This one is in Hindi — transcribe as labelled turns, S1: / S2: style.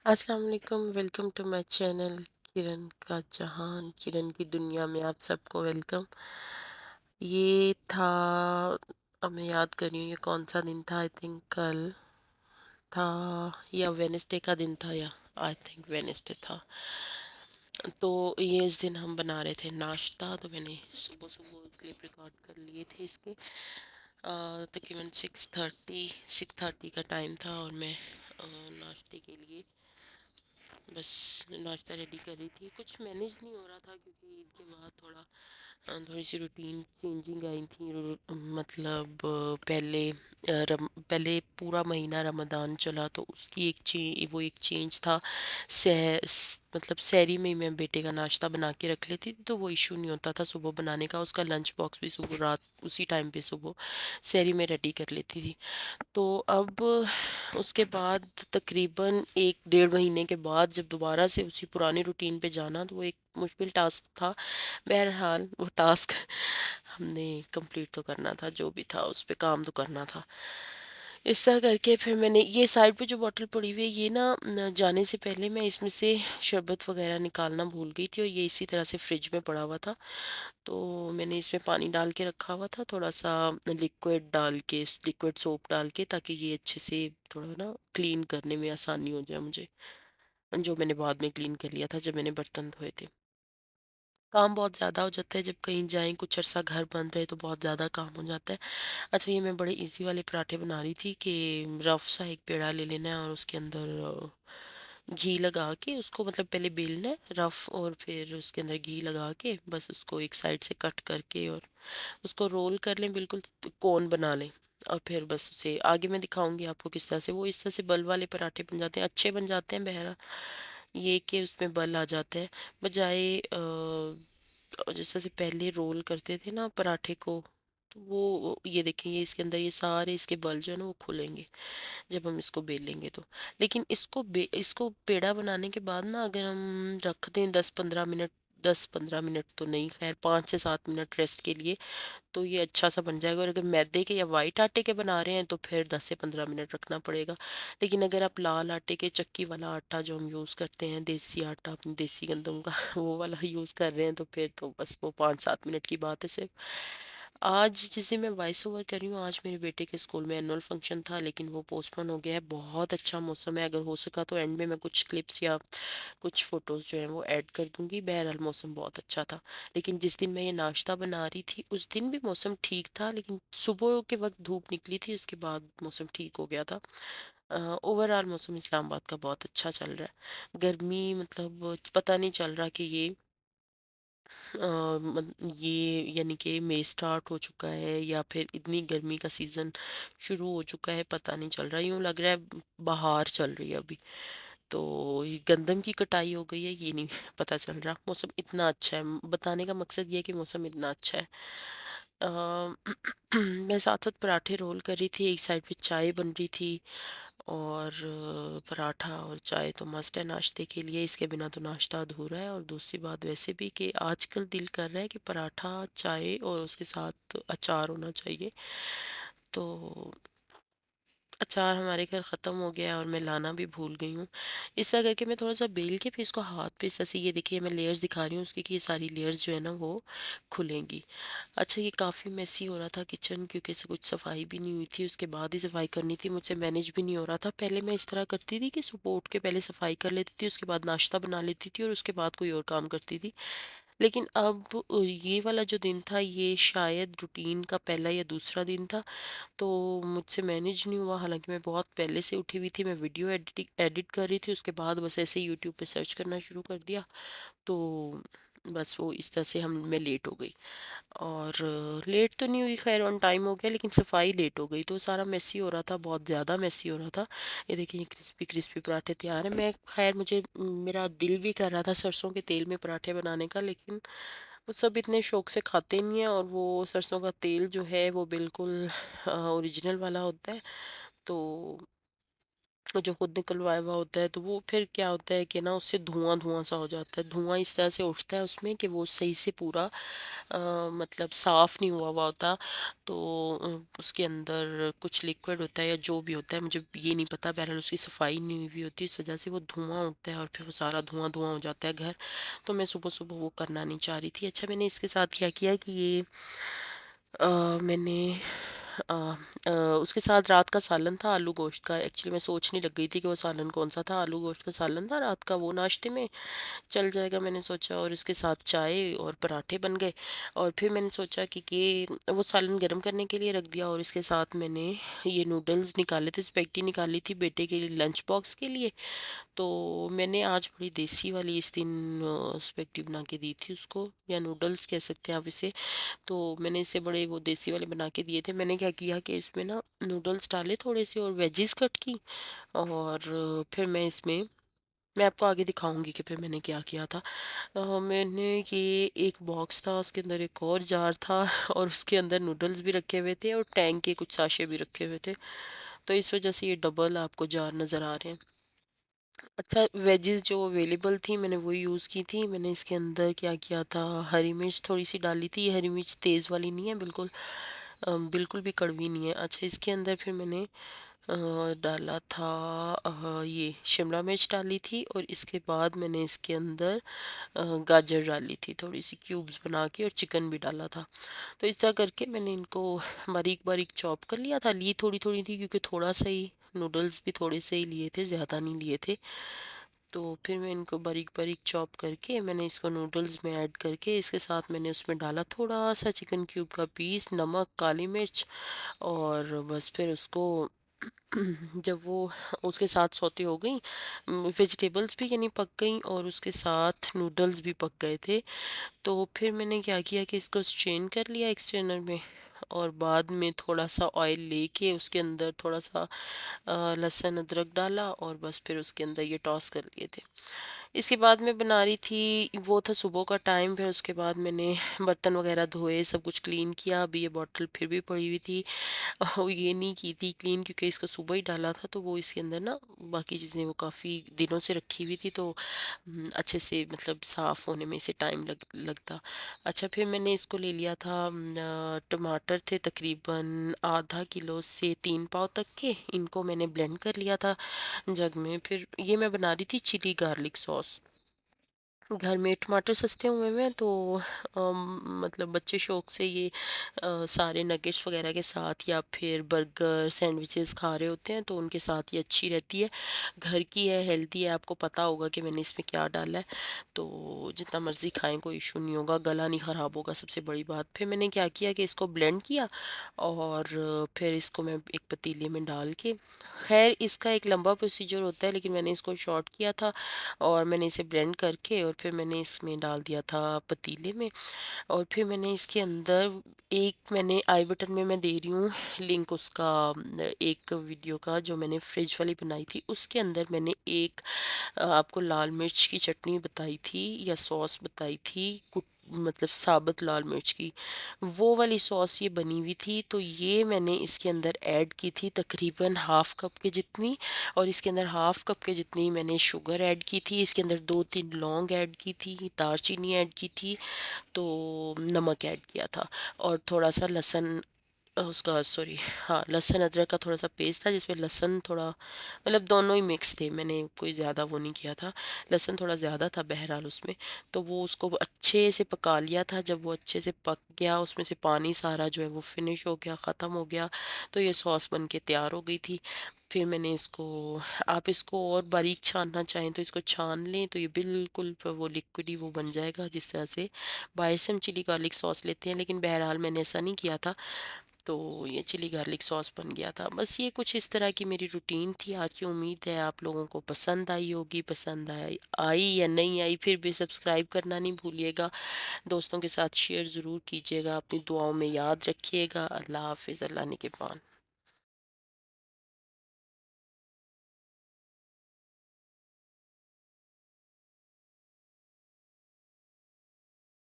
S1: अस्सलाम वालेकुम। वेलकम टू माय चैनल किरण का जहान, किरण की दुनिया में आप सबको वेलकम। ये था, अब मैं याद कर रही हूँ ये कौन सा दिन था। आई थिंक कल था या वेनेसडे का दिन था, या आई थिंक वेनेसडे था। तो ये इस दिन हम बना रहे थे नाश्ता, तो मैंने सुबह सुबह क्लिप रिकॉर्ड कर लिए थे इसके। तकरीबन 6:30 का टाइम था और मैं नाश्ते के लिए बस नाश्ता रेडी कर रही थी। कुछ मैनेज नहीं हो रहा था क्योंकि ईद के बाद थोड़ी सी रूटीन चेंजिंग आई थी। मतलब पहले पूरा महीना रमज़ान चला, तो उसकी वो एक चेंज था। मतलब सहरी में ही मैं बेटे का नाश्ता बना के रख लेती थी, तो वो इशू नहीं होता था सुबह बनाने का। उसका लंच बॉक्स भी सुबह रात उसी टाइम पे सुबह सहरी में रेडी कर लेती थी। तो अब उसके बाद तकरीबन 1 डेढ़ महीने के बाद जब दोबारा से उसी पुरानी रूटीन पे जाना, तो वो एक मुश्किल टास्क था। बहरहाल वो टास्क हमने कंप्लीट तो करना था, जो भी था उस पे काम तो करना था। इस तरह करके फिर मैंने ये साइड पे जो बॉटल पड़ी हुई है, ये ना जाने से पहले मैं इसमें से शरबत वगैरह निकालना भूल गई थी, और ये इसी तरह से फ्रिज में पड़ा हुआ था। तो मैंने इसमें पानी डाल के रखा हुआ था, थोड़ा सा लिक्विड सोप डाल के, ताकि ये अच्छे से थोड़ा ना क्लीन करने में आसानी हो जाए मुझे, जो मैंने बाद में क्लीन कर लिया था जब मैंने बर्तन धोए थे। काम बहुत ज़्यादा हो जाता है जब कहीं जाएं, कुछ अरसा घर बंद रहे तो बहुत ज़्यादा काम हो जाता है। अच्छा, ये मैं बड़े इजी वाले पराठे बना रही थी कि रफ सा एक पेड़ा ले लेना है और उसके अंदर घी लगा के उसको, मतलब पहले बेलना है रफ, और फिर उसके अंदर घी लगा के बस उसको एक साइड से कट करके और उसको रोल कर लें, बिल्कुल कोन बना लें। और फिर बस उसे आगे मैं दिखाऊंगी आपको किस तरह से वो इस तरह से बल वाले पराठे बन जाते हैं, अच्छे बन जाते हैं। बहरा ये कि उसमें बल आ जाते हैं, बजाय जैसे से पहले रोल करते थे ना पराठे को। तो वो ये देखें, ये इसके अंदर ये सारे इसके बल जो है ना वो खुलेंगे जब हम इसको बेलेंगे तो। लेकिन इसको पेड़ा बनाने के बाद ना, अगर हम रख दें 10-15 मिनट, 10-15 मिनट तो नहीं, खैर 5 से 7 मिनट रेस्ट के लिए, तो ये अच्छा सा बन जाएगा। और अगर मैदे के या वाइट आटे के बना रहे हैं तो फिर 10 से 15 मिनट रखना पड़ेगा। लेकिन अगर आप लाल आटे के, चक्की वाला आटा जो हम यूज़ करते हैं, देसी आटा अपनी देसी गंदम का वो वाला यूज़ कर रहे हैं, तो फिर तो बस वो 5-7 मिनट की बात है सिर्फ। आज जिसे मैं वॉइस ओवर कर रही हूँ, आज मेरे बेटे के स्कूल में एनुअल फंक्शन था, लेकिन वो पोस्टपोन हो गया है। बहुत अच्छा मौसम है, अगर हो सका तो एंड में मैं कुछ क्लिप्स या कुछ फोटोज़ जो हैं वो ऐड कर दूंगी। बहरहाल मौसम बहुत अच्छा था। लेकिन जिस दिन मैं ये नाश्ता बना रही थी उस दिन भी मौसम ठीक था, लेकिन सुबह के वक्त धूप निकली थी, उसके बाद मौसम ठीक हो गया था। ओवरऑल मौसम इस्लामाबाद का बहुत अच्छा चल रहा है। गर्मी मतलब पता नहीं चल रहा कि ये यानी कि मई स्टार्ट हो चुका है या फिर इतनी गर्मी का सीज़न शुरू हो चुका है, पता नहीं चल रहा। यूँ लग रहा है बाहर चल रही है अभी। तो ये गंदम की कटाई हो गई है, ये नहीं पता चल रहा। मौसम इतना अच्छा है, बताने का मकसद ये है कि मौसम इतना अच्छा है। अ, मैं साथ साथ पराठे रोल कर रही थी, एक साइड पे चाय बन रही थी, और पराठा और चाय तो मस्ट है नाश्ते के लिए, इसके बिना तो नाश्ता अधूरा है। और दूसरी बात वैसे भी कि आजकल दिल कर रहा है कि पराठा, चाय और उसके साथ अचार होना चाहिए। तो अचार हमारे घर ख़त्म हो गया है और मैं लाना भी भूल गई हूँ। इस तरह करके मैं थोड़ा सा बेल के फिर इसको हाथ पे इस तरह से, ये देखिए मैं लेयर्स दिखा रही हूँ उसकी, कि ये सारी लेयर्स जो है ना वो खुलेंगी। अच्छा, ये काफ़ी मेसी हो रहा था किचन, क्योंकि से कुछ सफाई भी नहीं हुई थी, उसके बाद ही सफाई करनी थी, मुझसे मैनेज भी नहीं हो रहा था। पहले मैं इस तरह करती थी कि सुबह उठ के पहले सफाई कर लेती थी, उसके बाद नाश्ता बना लेती थी और उसके बाद कोई और काम करती थी। लेकिन अब ये वाला जो दिन था, ये शायद रूटीन का पहला या दूसरा दिन था, तो मुझसे मैनेज नहीं हुआ। हालांकि मैं बहुत पहले से उठी हुई थी, मैं वीडियो एडिटिंग एडिट कर रही थी, उसके बाद बस ऐसे ही यूट्यूब पे सर्च करना शुरू कर दिया। तो बस वो इस तरह से हम मैं लेट हो गई। और लेट तो नहीं हुई, खैर ऑन टाइम हो गया, लेकिन सफाई लेट हो गई, तो सारा मेसी हो रहा था, बहुत ज़्यादा मेसी हो रहा था। ये देखिए, ये क्रिस्पी क्रिस्पी पराठे तैयार है। मैं खैर मुझे मेरा दिल भी कर रहा था सरसों के तेल में पराठे बनाने का, लेकिन वो सब इतने शौक से खाते नहीं हैं, और वो सरसों का तेल जो है वो बिल्कुल ओरिजिनल वाला होता है। तो जो खुद निकलवाया हुआ होता है, तो वो फिर क्या होता है कि ना उससे धुआँ-धुआँ सा हो जाता है। धुआँ इस तरह से उठता है उसमें कि वो सही से पूरा मतलब साफ़ नहीं हुआ हुआ होता। तो उसके अंदर कुछ लिक्विड होता है या जो भी होता है, मुझे ये नहीं पता, बहरहाल उसकी सफाई नहीं हुई हुई होती, इस वजह से वो धुआँ उठता है और फिर वो सारा धुआँ-धुआँ हो जाता है घर। तो मैं सुबह-सुबह वो करना नहीं चाह रही थी। अच्छा, मैंने इसके साथ क्या किया कि ये मैंने अ उसके साथ रात का सालन था आलू गोश्त का। एक्चुअली मैं सोचने लग गई थी कि वो सालन कौन-सा था, आलू गोश्त का सालन था रात का, वो नाश्ते में चल जाएगा मैंने सोचा, और इसके साथ चाय और पराठे बन गए। और फिर मैंने सोचा कि वो सालन गरम करने के लिए रख दिया, और इसके साथ मैंने ये नूडल्स निकाले थे, स्पेगेटी निकाली थी बेटे के लिए लंच बॉक्स के लिए। तो मैंने आज बड़ी देसी वाली इस दिन स्पेगेटी बना के दी थी उसको, या नूडल्स कह सकते हैं आप इसे। तो मैंने इसे बड़े वो देसी वाले बना के दिए थे। मैंने क्या किया कि इसमें ना नूडल्स डाले थोड़े से और वेजीज कट की, और फिर मैं आपको आगे दिखाऊंगी कि फिर मैंने क्या किया था। मैंने ये एक बॉक्स था, उसके अंदर एक और जार था और उसके अंदर नूडल्स भी रखे हुए थे और टैंग के कुछ साशे भी रखे हुए थे। तो इस वजह से ये डबल आपको जार नज़र आ रहे हैं। अच्छा, वेजेस जो अवेलेबल थी मैंने वही यूज़ की थी। मैंने इसके अंदर क्या किया था, हरी मिर्च थोड़ी सी डाली थी। ये हरी मिर्च तेज़ वाली नहीं है बिल्कुल, बिल्कुल भी कड़वी नहीं है। अच्छा, इसके अंदर फिर मैंने डाला था ये शिमला मिर्च डाली थी, और इसके बाद मैंने इसके अंदर गाजर डाली थी थोड़ी सी क्यूब्स बना के, और चिकन भी डाला था। तो इस तरह करके मैंने इनको बारीक बारीक चॉप कर लिया था। ली थोड़ी थोड़ी थी क्योंकि थोड़ा सा ही नूडल्स भी थोड़े से ही लिए थे, ज़्यादा नहीं लिए थे। तो फिर मैं इनको बारीक बारीक चॉप करके मैंने इसको नूडल्स में ऐड करके, इसके साथ मैंने उसमें डाला थोड़ा सा चिकन क्यूब का पीस, नमक, काली मिर्च, और बस फिर उसको जब वो उसके साथ सौते हो गई, वेजिटेबल्स भी यानी पक गई और उसके साथ नूडल्स भी पक गए थे। तो फिर मैंने क्या किया कि इसको स्ट्रेन कर लिया एक स्ट्रेनर में, और बाद में थोड़ा सा ऑयल लेके उसके अंदर थोड़ा सा लहसुन अदरक डाला, और बस फिर उसके अंदर ये टॉस कर लिए थे। इसके बाद मैं बना रही थी, वो था सुबह का टाइम। फिर उसके बाद मैंने बर्तन वगैरह धोए, सब कुछ क्लीन किया। अभी ये बॉटल फिर भी पड़ी हुई थी, ये नहीं की थी क्लीन क्योंकि इसको सुबह ही डाला था, तो वो इसके अंदर ना बाकी चीज़ें वो काफ़ी दिनों से रखी हुई थी, तो अच्छे से मतलब साफ़ होने में इसे टाइम लगता। अच्छा, फिर मैंने इसको ले लिया था, टमाटर थे तकरीबन आधा किलो से 3 पाव तक के, इनको मैंने ब्लेंड कर लिया था जग में। फिर ये मैं बना रही थी चिली गार्लिक सॉस। घर में टमाटर सस्ते हुए हुए हैं, तो मतलब बच्चे शौक से ये सारे नगेट्स वगैरह के साथ या फिर बर्गर सैंडविचेस खा रहे होते हैं, तो उनके साथ ये अच्छी रहती है। घर की है, हेल्दी है, आपको पता होगा कि मैंने इसमें क्या डाला है, तो जितना मर्ज़ी खाएं कोई इशू नहीं होगा, गला नहीं ख़राब होगा, सबसे बड़ी बात। फिर मैंने क्या किया कि इसको ब्लेंड किया, और फिर इसको मैं एक पतीले में डाल के, खैर इसका एक लंबा प्रोसीजर होता है लेकिन मैंने इसको शॉर्ट किया था, और मैंने इसे ब्लेंड करके और फिर मैंने इसमें डाल दिया था पतीले में। और फिर मैंने इसके अंदर एक, मैंने आई बटन में मैं दे रही हूँ लिंक उसका, एक वीडियो का जो मैंने फ्रिज वाली बनाई थी, उसके अंदर मैंने एक आपको लाल मिर्च की चटनी बताई थी या सॉस बताई थी, मतलब साबुत लाल मिर्च की, वो वाली सॉस ये बनी हुई थी। तो ये मैंने इसके अंदर ऐड की थी तकरीबन हाफ कप के जितनी, और इसके अंदर हाफ कप के जितनी मैंने शुगर ऐड की थी, इसके अंदर 2-3 लौंग ऐड की थी, दालचीनी ऐड की थी, तो नमक ऐड किया था, और थोड़ा सा लहसुन, उसका सॉरी, हाँ, लहसुन अदरक का थोड़ा सा पेस्ट था जिसमें लहसुन थोड़ा, मतलब दोनों ही मिक्स थे, मैंने कोई ज़्यादा वो नहीं किया था, लहसुन थोड़ा ज़्यादा था बहरहाल उसमें। तो वो उसको अच्छे से पका लिया था। जब वो अच्छे से पक गया, उसमें से पानी सारा जो है वो फिनिश हो गया, ख़त्म हो गया, तो ये सॉस बन के तैयार हो गई थी। फिर मैंने इसको, आप इसको और बारीक छानना चाहें तो इसको छान लें, तो ये बिल्कुल वो लिक्विड ही वो बन जाएगा जिस तरह से बाहर से हम चिली गार्लिक सॉस लेते हैं, लेकिन बहरहाल मैंने ऐसा नहीं किया था, तो ये चिली गार्लिक सॉस बन गया था। बस ये कुछ इस तरह की मेरी रूटीन थी आज की। उम्मीद है आप लोगों को पसंद आई होगी। पसंद आई या नहीं आई, फिर भी सब्सक्राइब करना नहीं भूलिएगा, दोस्तों के साथ शेयर ज़रूर कीजिएगा, अपनी दुआओं में याद रखिएगा। अल्लाह हाफिज़, अल्लाह निगहबान।